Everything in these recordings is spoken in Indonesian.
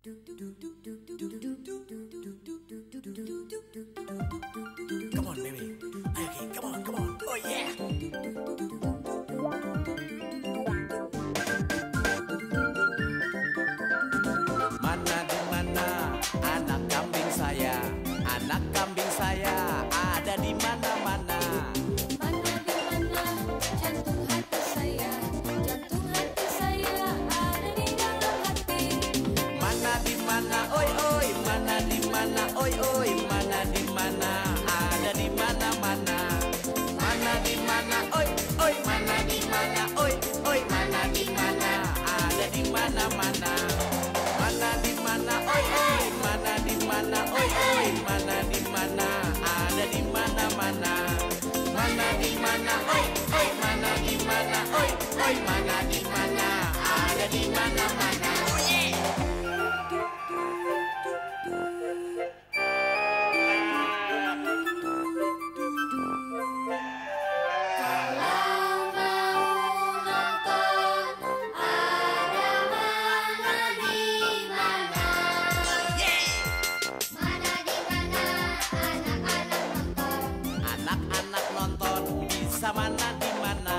Come on, baby. Okay, come on, come on. Oh yeah. Mana di mana anak kambing saya? Anak kambing saya ada di mana-mana. Mana di mana jantung hati saya? Jantung hati saya ada di dalam hati. Mana di mana, oi oi, mana di mana, oi oi, mana di mana, ada di mana-mana. Mana di mana, oi oi, mana di mana, oi oi, mana di mana, ada di mana-mana. Mana di mana, oi oi, mana di mana, oi oi, mana di mana, ada di mana-mana. Mana di mana, oi oi, mana di mana, oi oi, mana di mana, ada di mana-mana. Oh yeah. Kalau mau nonton ada mana di mana? Mana di mana anak-anak nonton? Anak-anak nonton bisa mana di mana?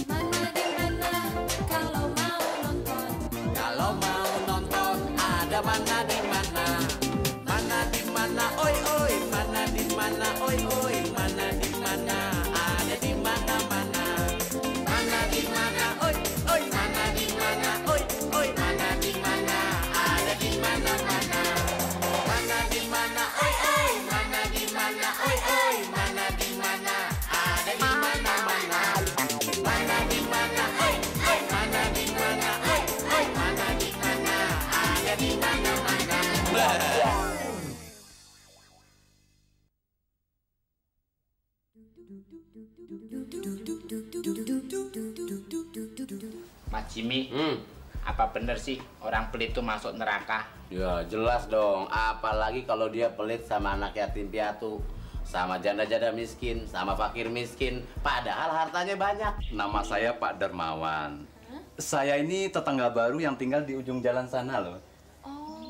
Mana di mana kalau mau nonton? Kalau mau nonton ada mana di mana? Mana di mana? Oi oi, mana di mana? Oi oi, mana di mana? Ada di mana-mana. Mana di mana? Oi oi, mana di mana? Oi oi, mana di mana? Ada di mana-mana. Mana di mana? Oi oi, mana di mana? Oi oi, mana di mana? Ada di mana-mana. Mana di mana? Oi oi, mana di mana? Oi oi, mana di mana? Ada di mana-mana. Mas Jimmy, apa bener sih orang pelit itu masuk neraka? Ya jelas dong, apalagi kalau dia pelit sama anak yatim piatu, sama janda-janda miskin, sama fakir miskin, padahal hartanya banyak. Nama saya Pak Dermawan. Saya ini tetangga baru yang tinggal di ujung jalan sana loh. Oh,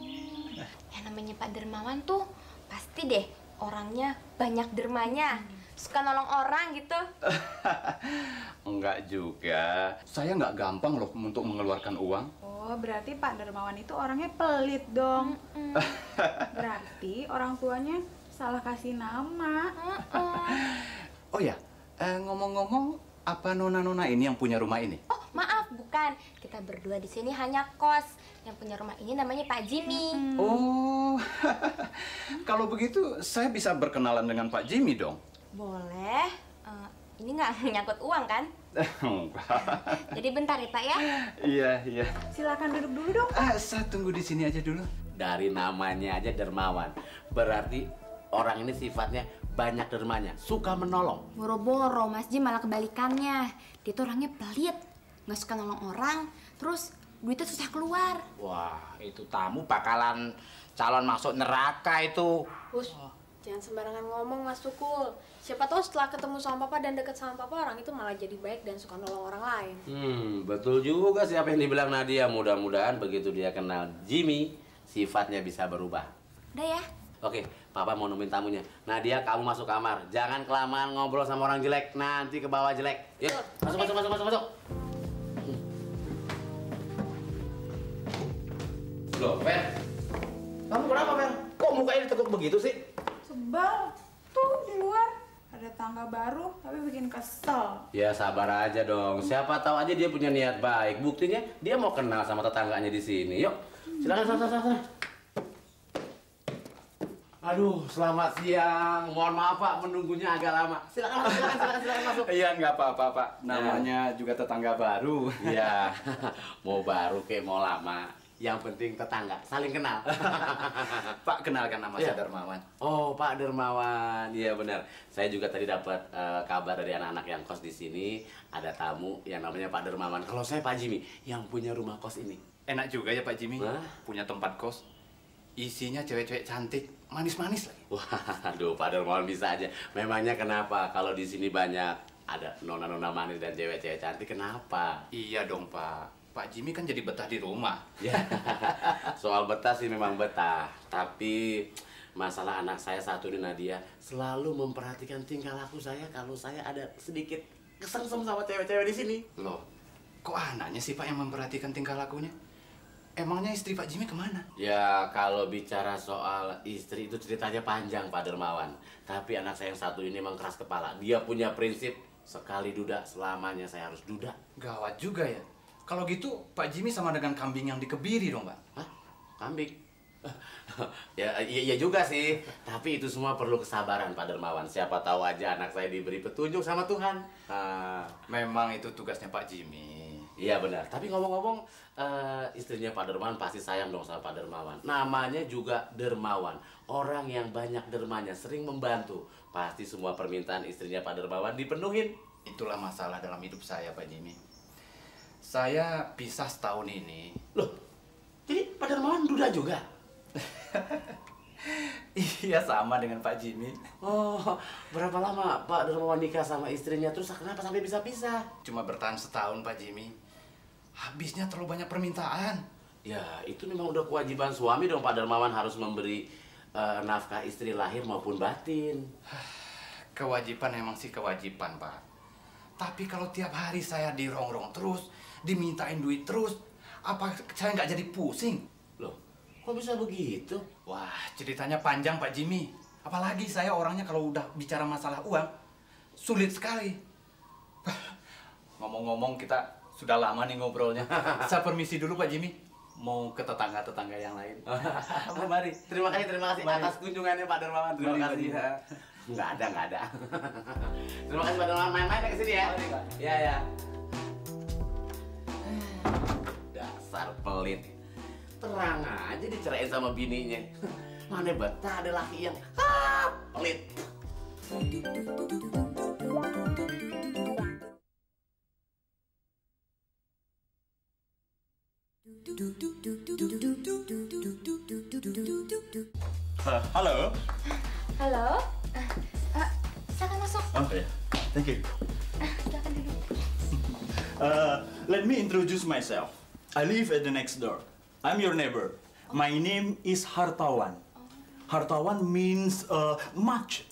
yang namanya Pak Dermawan tuh pasti deh orangnya banyak dermanya, suka nolong orang gitu. Enggak juga. Saya nggak gampang loh untuk mengeluarkan uang. Oh, berarti Pak Dermawan itu orangnya pelit dong. Berarti orang tuanya salah kasih nama. Oh ya, ngomong-ngomong, apa nona-nona ini yang punya rumah ini? Oh, maaf, bukan. Kita berdua di sini hanya kos. Yang punya rumah ini namanya Pak Jimmy. Oh, kalau begitu saya bisa berkenalan dengan Pak Jimmy dong. Boleh. Ini nggak nyangkut uang kan? Jadi bentar ya Pak ya. Iya, iya. Silakan duduk dulu dong. Saya tunggu di sini aja dulu. Dari namanya aja dermawan, berarti orang ini sifatnya banyak dermanya, suka menolong. Boro-boro Mas Jim malah kebalikannya. Dia tuh orangnya pelit, nggak suka nolong orang, terus duitnya susah keluar. Wah, itu tamu bakalan calon masuk neraka itu. Bus, jangan sembarangan ngomong Mas Tukul. Siapa tahu setelah ketemu sama Papa dan deket sama Papa, orang itu malah jadi baik dan suka nolong orang lain. Betul juga sih apa yang dibilang Nadia. Mudah-mudahan begitu dia kenal Jimmy, sifatnya bisa berubah. Udah ya? Oke, Papa mau nemuin tamunya. Nadia, kamu masuk kamar. Jangan kelamaan ngobrol sama orang jelek, nanti ke bawah jelek. Yuk, masuk. Loh, Fer. Kamu kenapa, Fer? Kok mukanya ditekuk begitu sih? Sebel. Tuh di luar ada tangga baru tapi bikin kesel. Ya sabar aja dong. Siapa tahu aja dia punya niat baik. Buktinya dia mau kenal sama tetangganya di sini. Yuk, silakan sana. Aduh, selamat siang. Mohon maaf Pak, menunggunya agak lama. Silakan masuk. Iya, nggak apa-apa Pak. Namanya juga tetangga baru. Iya, mau baru kayak mau lama. Yang penting tetangga, saling kenal. Pak, kenalkan nama saya Dermawan. Oh, Pak Dermawan. Iya benar. Saya juga tadi dapat kabar dari anak-anak yang kos di sini. Ada tamu yang namanya Pak Dermawan. Kalau saya Pak Jimmy, yang punya rumah kos ini. Enak juga ya Pak Jimmy, Hah? punya tempat kos. Isinya cewek-cewek cantik, manis-manis lagi. Waduh, Pak Dermawan bisa aja. Memangnya kenapa? Kalau di sini banyak ada nona-nona manis dan cewek-cewek cantik, kenapa? Iya dong Pak. Pak Jimmy kan jadi betah di rumah. Ya, soal betah sih memang betah. Tapi masalah anak saya satu ini Nadia selalu memperhatikan tingkah laku saya kalau saya ada sedikit kesengsem sama cewek-cewek di sini. Loh, kok anaknya sih Pak yang memperhatikan tingkah lakunya? Emangnya istri Pak Jimmy kemana? Ya, kalau bicara soal istri itu ceritanya panjang, Pak Dermawan. Tapi anak saya yang satu ini memang keras kepala. Dia punya prinsip, sekali duda, selamanya saya harus duda. Gawat juga ya. Kalau gitu, Pak Jimmy sama dengan kambing yang dikebiri dong, Pak. Hah? Kambing? Ya, iya juga sih. Tapi itu semua perlu kesabaran, Pak Dermawan. Siapa tahu aja anak saya diberi petunjuk sama Tuhan. Memang itu tugasnya Pak Jimmy. Iya benar. Tapi ngomong-ngomong, istrinya Pak Dermawan pasti sayang dong sama Pak Dermawan. Namanya juga Dermawan. Orang yang banyak dermanya, sering membantu. Pasti semua permintaan istrinya Pak Dermawan dipenuhin. Itulah masalah dalam hidup saya, Pak Jimmy. Saya pisah setahun ini. Loh, jadi Pak Dermawan duda juga? Iya, sama dengan Pak Jimmy. Oh, berapa lama Pak Dermawan nikah sama istrinya? Terus kenapa sampai bisa pisah? Cuma bertahan setahun, Pak Jimmy. Habisnya terlalu banyak permintaan. Ya, itu memang udah kewajiban suami dong. Pak Dermawan harus memberi nafkah istri lahir maupun batin. Kewajiban emang sih kewajiban, Pak. Tapi kalau tiap hari saya dirongrong terus, dimintain duit terus, apa saya nggak jadi pusing? Loh, kok bisa begitu? Wah, ceritanya panjang, Pak Jimmy. Apalagi saya orangnya kalau udah bicara masalah uang, sulit sekali. Ngomong-ngomong, kita sudah lama nih ngobrolnya. Saya permisi dulu, Pak Jimmy. Mau ke tetangga-tetangga yang lain. Mari. Terima kasih Mari. atas kunjungannya Pak Dermawan. Terima Mari, kasih. Pak. Nggak ada. Terima kasih Pak Dermawan. Main-main ke sini ya. Mari, Pak. Ya. Dasar pelit. Terang aja dicerain sama bininya. Mana betah ada laki yang pelit. Halo. Halo? Silakan masuk. Oh ya, thank you. Silakan duduk. Let me introduce myself. I live at the next door. I'm your neighbor. My name is Hartawan. Hartawan means much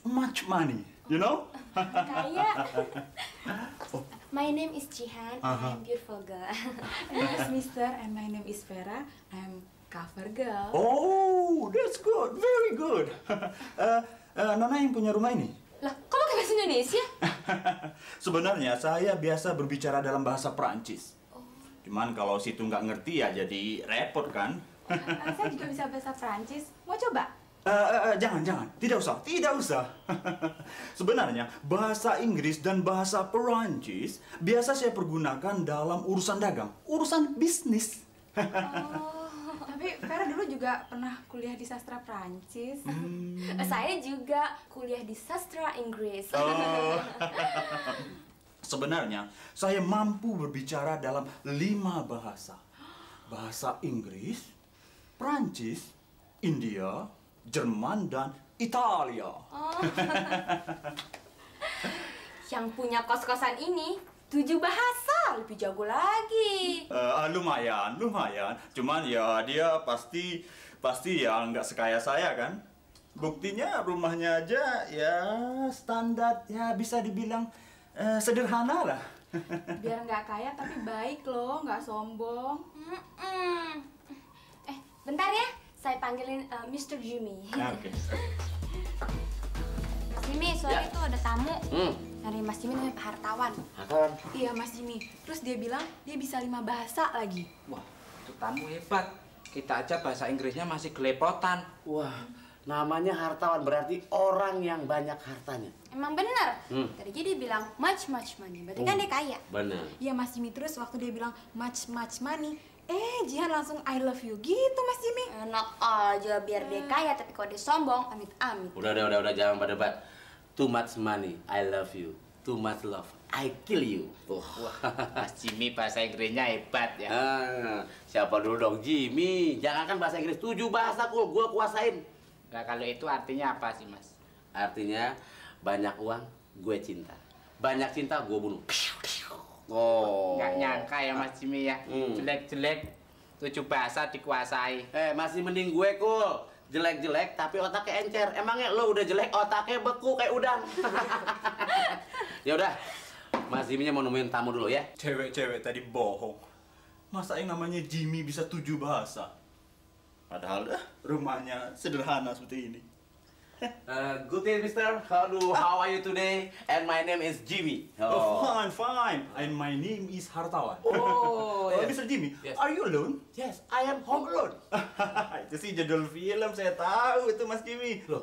money. You know? Kaya. My name is Jihan. I'm beautiful girl. Yes, Mister, and my name is Vera. I'm cover girl. Oh, that's good. Very good. Nona yang punya rumah ini? Lah, kok pakai bahasa Indonesia? Sebenarnya saya biasa berbicara dalam bahasa Perancis. Cuman kalau situ nggak ngerti ya jadi repot kan? Saya juga bisa bahasa Prancis. Mau coba? Jangan. Tidak usah. Sebenarnya, bahasa Inggris dan bahasa Perancis biasa saya pergunakan dalam urusan dagang, urusan bisnis. Tapi Vera dulu juga pernah kuliah di sastra Prancis. Saya juga kuliah di sastra Inggris. Sebenarnya, saya mampu berbicara dalam 5 bahasa. Bahasa Inggris, Prancis, India, Jerman, dan Italia. Yang punya kos-kosan ini 7 bahasa, lebih jago lagi. Lumayan. Cuman ya dia pasti ya nggak sekaya saya kan. Buktinya rumahnya aja ya standar ya bisa dibilang sederhana lah. Biar nggak kaya tapi baik loh, nggak sombong. Bentar ya, saya panggilin Mr. Jimmy. Oke. Mas Jimmy, soalnya Ya. itu ada tamu. Dari Mas Jimmy namanya Pak Hartawan. Hartawan. Iya, Mas Jimmy. Terus dia bilang dia bisa 5 bahasa lagi. Wah, itu tamu hebat. Kita aja bahasa Inggrisnya masih gelepotan. Wah, namanya hartawan berarti orang yang banyak hartanya. Emang bener? Tadi dia bilang much money, berarti kan dia kaya. Benar. Iya, Mas Jimmy. Terus waktu dia bilang much money, Jihan langsung I love you gitu, Mas Jimmy. Enak aja biar dia kaya, tapi kalau dia sombong, amit-amit. Udah jangan pada debat. Too much money, I love you. Too much love, I kill you. Wah, Mas Jimmy bahasa Inggrisnya hebat ya. Siapa dulu dong, Jimmy? Jangankan bahasa Inggris, 7 bahasa gue kuasain. Nah, kalau itu artinya apa sih, Mas? Artinya banyak uang, gue cinta. Banyak cinta, gue bunuh. Oh. Nggak nyangka ya Mas Jimmy ya. Jelek-jelek 7 bahasa dikuasai. Masih mending gue, Kul. Jelek-jelek tapi otaknya encer. Emangnya lo udah jelek otaknya beku kayak udang. Ya udah. Mas Jimmy mau nemuin tamu dulu ya. Cewek-cewek tadi bohong. Masa yang namanya Jimmy bisa 7 bahasa? Padahal rumahnya sederhana seperti ini. Good day, Mister. How are you today? And my name is Jimmy. Oh, fine. And my name is Hartawan. Oh, yes. Mr. Jimmy, Yes. are you alone? Yes, I am home alone. Itu sih judul film, saya tahu itu Mas Jimmy. Loh,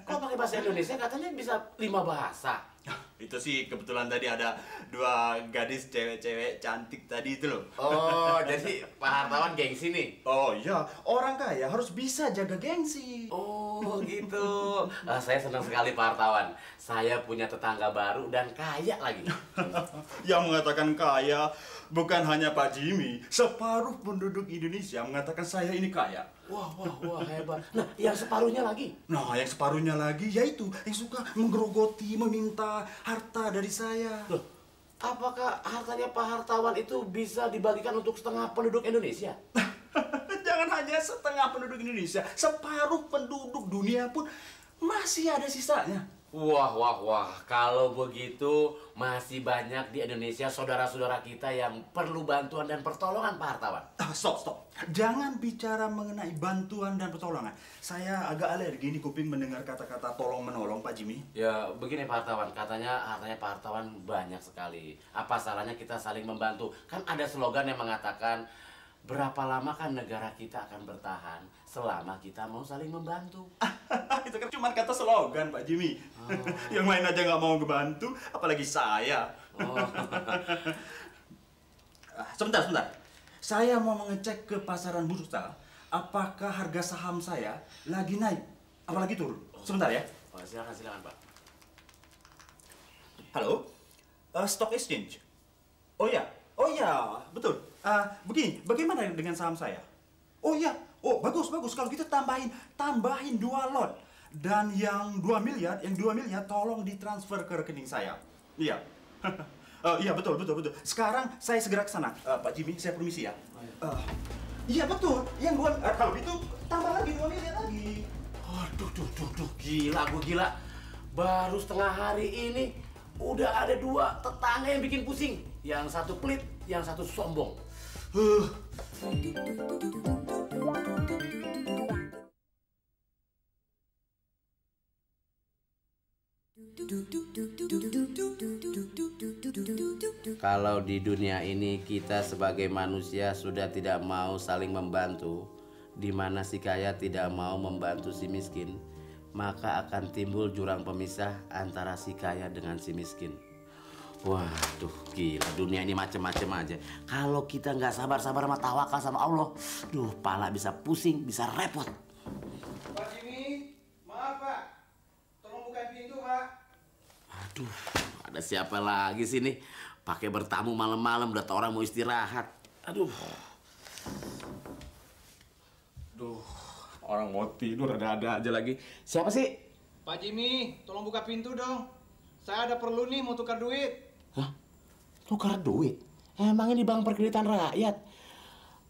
kok pakai bahasa Indonesia katanya bisa 5 bahasa? Itu sih kebetulan tadi ada 2 gadis cewek-cewek cantik tadi itu loh. Oh, jadi Pak Hartawan gengsi nih? Oh iya, orang kaya harus bisa jaga gengsi. Oh, gitu. Saya senang sekali Pak Hartawan. Saya punya tetangga baru dan kaya lagi. Yang mengatakan kaya bukan hanya Pak Jimmy, separuh penduduk Indonesia mengatakan saya ini kaya. Wah, hebat. Nah, yang separuhnya lagi? Nah, yang separuhnya lagi yaitu yang suka menggerogoti, meminta harta dari saya. Loh, apakah hartanya Pak Hartawan itu bisa dibagikan untuk setengah penduduk Indonesia? Jangan hanya setengah penduduk Indonesia, separuh penduduk dunia pun masih ada sisanya. Wah. Kalau begitu, masih banyak di Indonesia saudara-saudara kita yang perlu bantuan dan pertolongan, Pak Hartawan. Stop. Jangan bicara mengenai bantuan dan pertolongan. Saya agak alergi nih kuping mendengar kata-kata tolong-menolong, Pak Jimmy. Ya, begini Pak Hartawan. Katanya hartanya Pak Hartawan banyak sekali. Apa salahnya kita saling membantu? Kan ada slogan yang mengatakan, berapa lama kan negara kita akan bertahan selama kita mau saling membantu. Itu kan cuma kata slogan, Pak Jimmy. Yang lain aja nggak mau ngebantu, apalagi saya. Sebentar. Saya mau mengecek ke pasaran bursa, apakah harga saham saya lagi naik, apalagi turun. Sebentar ya. Silakan Pak. Halo, Stock Exchange. Oh ya, betul. Begini, bagaimana dengan saham saya? Oh bagus. Kalau gitu tambahin 2 lot. Dan yang 2 miliar tolong ditransfer ke rekening saya. Iya. Iya betul. Sekarang saya segera ke sana. Pak Jimmy, saya permisi ya. Iya betul. Yang 2 kalau gitu tambah lagi 2 miliar lagi. Aduh, gila. Baru setengah hari ini udah ada 2 tetangga yang bikin pusing. Yang satu pelit, yang satu sombong. Kalau di dunia ini kita sebagai manusia sudah tidak mau saling membantu, di mana si kaya tidak mau membantu si miskin, maka akan timbul jurang pemisah antara si kaya dengan si miskin. Waduh, gila, dunia ini macem-macem aja. Kalau kita nggak sabar-sabar sama tawakal sama Allah, pala bisa pusing, bisa repot. Pak Jimmy, maaf Pak. Tolong buka pintu Pak. Aduh, ada siapa lagi sih nih? Pakai bertamu malam-malam, udah tau orang mau istirahat. Aduh, orang mau tidur ada aja lagi. Siapa sih? Pak Jimmy, tolong buka pintu dong. Saya ada perlu nih mau tukar duit. Hah? Tukar duit? Emangnya di bank perkreditan rakyat?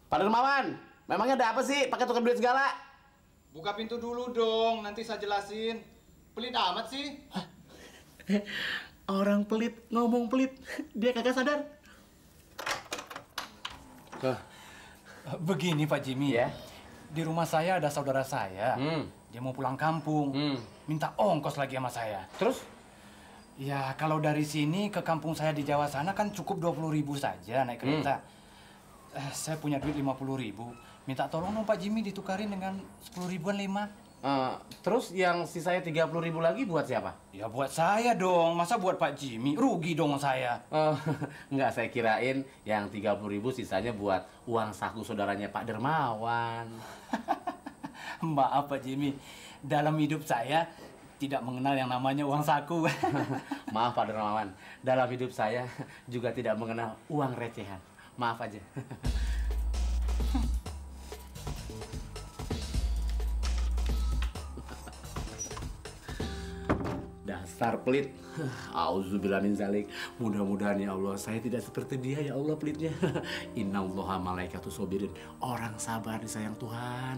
Pak Dermawan, memangnya ada apa sih pakai tukar duit segala? Buka pintu dulu dong, nanti saya jelasin. Pelit amat sih. Orang pelit ngomong pelit, dia kagak sadar. Begini Pak Jimmy Ya. Di rumah saya ada saudara saya. Dia mau pulang kampung. Minta ongkos lagi sama saya. Terus? Ya kalau dari sini ke kampung saya di Jawa sana kan cukup 20.000 saja naik kereta. Saya punya duit 50.000. Minta tolong dong Pak Jimmy ditukarin dengan 10 ribuan 5. Terus yang sisanya 30.000 lagi buat siapa? Ya buat saya dong, masa buat Pak Jimmy? Rugi dong saya. Enggak, saya kirain yang 30.000 sisanya buat uang saku saudaranya Pak Dermawan. Maaf Pak Jimmy, dalam hidup saya tidak mengenal yang namanya uang saku. Maaf Pak Dermawan, dalam hidup saya juga tidak mengenal uang recehan. Maaf aja. Dasar pelit. Auzubillah min zalik. Mudah-mudahan ya Allah saya tidak seperti dia ya Allah pelitnya. Innallaha malaikatu sobirin. Orang sabar disayang Tuhan.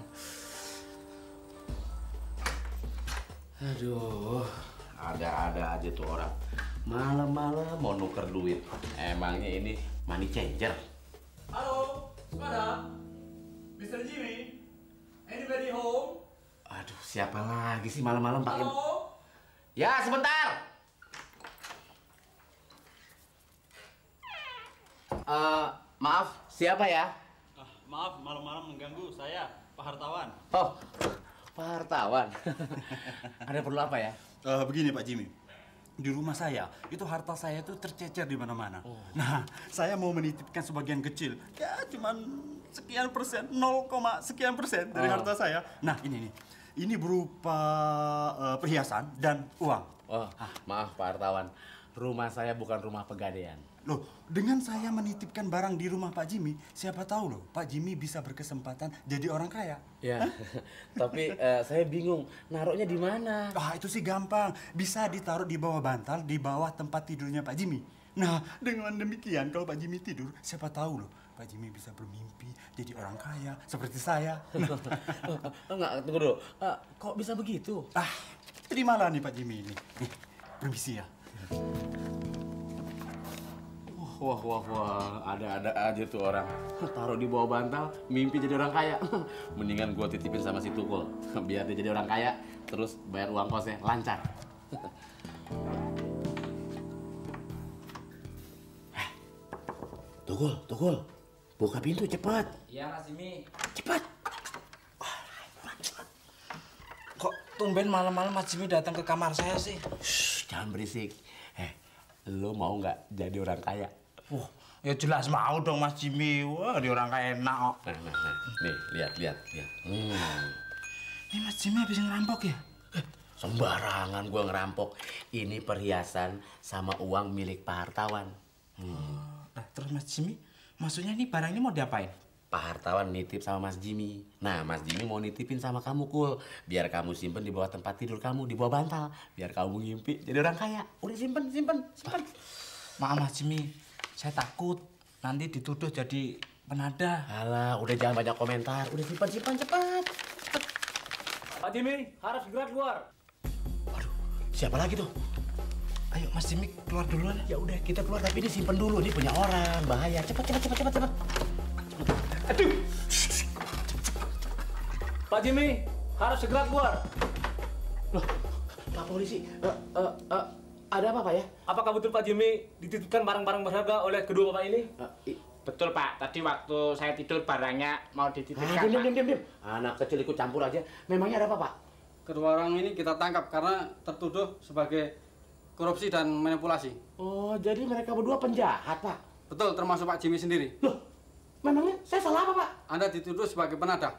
Aduh, ada-ada aja tuh orang. Malam-malam mau nuker duit. Emangnya ini money changer? Halo, Sepada, Mr. Jimmy, anybody home? Aduh, siapa lagi sih malam-malam pakai? Halo? Ya, sebentar. Maaf, siapa ya? Maaf, malam-malam mengganggu saya, Pak Hartawan. Oh, Pak Hartawan. Ada perlu apa ya? Begini Pak Jimmy, di rumah saya itu harta saya itu tercecer di mana-mana. Nah, saya mau menitipkan sebagian kecil, ya cuman sekian persen, 0, sekian persen dari harta saya. Nah, ini berupa perhiasan dan uang. Oh, maaf Pak Hartawan, rumah saya bukan rumah pegadaian. Loh, dengan saya menitipkan barang di rumah Pak Jimmy, siapa tahu loh, Pak Jimmy bisa berkesempatan jadi orang kaya. Ya, tapi saya bingung, naruhnya di mana? Itu sih gampang, bisa ditaruh di bawah bantal, di bawah tempat tidurnya Pak Jimmy. Nah, dengan demikian kalau Pak Jimmy tidur, siapa tahu loh, Pak Jimmy bisa bermimpi jadi orang kaya seperti saya. Enggak, tunggu dulu. Kok bisa begitu? Terimalah nih Pak Jimmy ini. Nih, permisi ya. Wah, ada-ada aja tuh orang. Taruh di bawah bantal, mimpi jadi orang kaya. Mendingan gua titipin sama si Tukul, biar dia jadi orang kaya, terus bayar uang kosnya lancar. Tukul, buka pintu cepat. Iya, Mas Jimmy. Cepat. Kok tumben malam-malam Mas Jimmy datang ke kamar saya sih? Shh, jangan berisik. Lo mau nggak jadi orang kaya? Ya jelas mau dong Mas Jimmy. Wah, dia orang kaya enak kok. Nah. Nih, lihat. Ini Mas Jimmy habis ngerampok ya? Sembarangan gua ngerampok. Ini perhiasan sama uang milik Pak Hartawan. Nah, terus Mas Jimmy, maksudnya ini barang ini mau diapain? Pak Hartawan nitip sama Mas Jimmy. Nah, Mas Jimmy mau nitipin sama kamu, Kul. Biar kamu simpen di bawah tempat tidur kamu, di bawah bantal. Biar kamu ngimpi jadi orang kaya. Udah simpen. Maaf Mas Jimmy, saya takut nanti dituduh jadi penadah. Alah, udah jangan banyak komentar. Udah simpan cepat. Pak Jimmy, harus segera keluar. Waduh, siapa lagi tuh? Ayo Mas Jimmy keluar duluan. Ya udah, kita keluar tapi disimpan dulu. Ini punya orang, bahaya. Cepat. Aduh. Pak Jimmy, harus segera keluar. Loh, Pak Polisi, ada apa Pak ya? Apakah betul Pak Jimmy dititipkan barang-barang berharga oleh kedua bapak ini? Betul Pak, tadi waktu saya tidur barangnya mau dititipkan Pak. Diam. Anak kecil ikut campur aja. Memangnya ada apa Pak? Kedua orang ini kita tangkap karena tertuduh sebagai korupsi dan manipulasi. Oh, jadi mereka berdua penjahat Pak? Betul, termasuk Pak Jimmy sendiri. Loh, memangnya saya salah apa Pak? Anda dituduh sebagai penadah.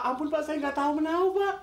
Ampun Pak, saya nggak tahu menahu Pak.